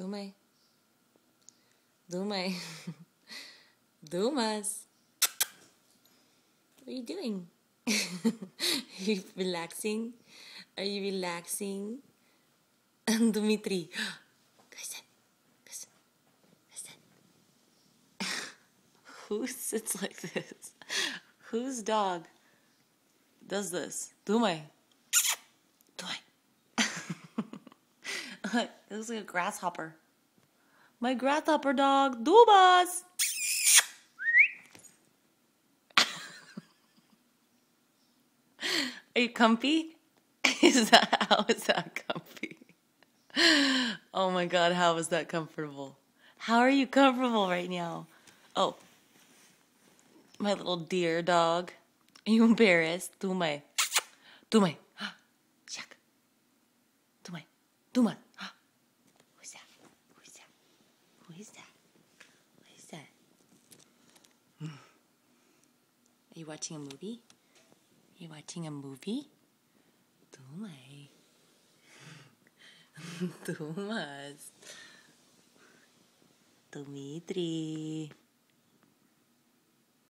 Dumay. Dumay. Dumas. What are you doing? Are you relaxing? Are you relaxing? Dumitri. Listen. Listen. Listen. Who sits like this? Whose dog does this? Dumay. Dumay. Look, it looks like a grasshopper. My grasshopper dog, Dumas. Are you comfy? How is that comfy? Oh my God, how is that comfortable? How are you comfortable right now? Oh, my little dear dog. Are you embarrassed? Dumay. Dumay. Shak. Dumay. Dumay. Who's that? Who's that? Who is that? What is that? Are you watching a movie? Are you watching a movie? Dumay. Dumas. Dumitri.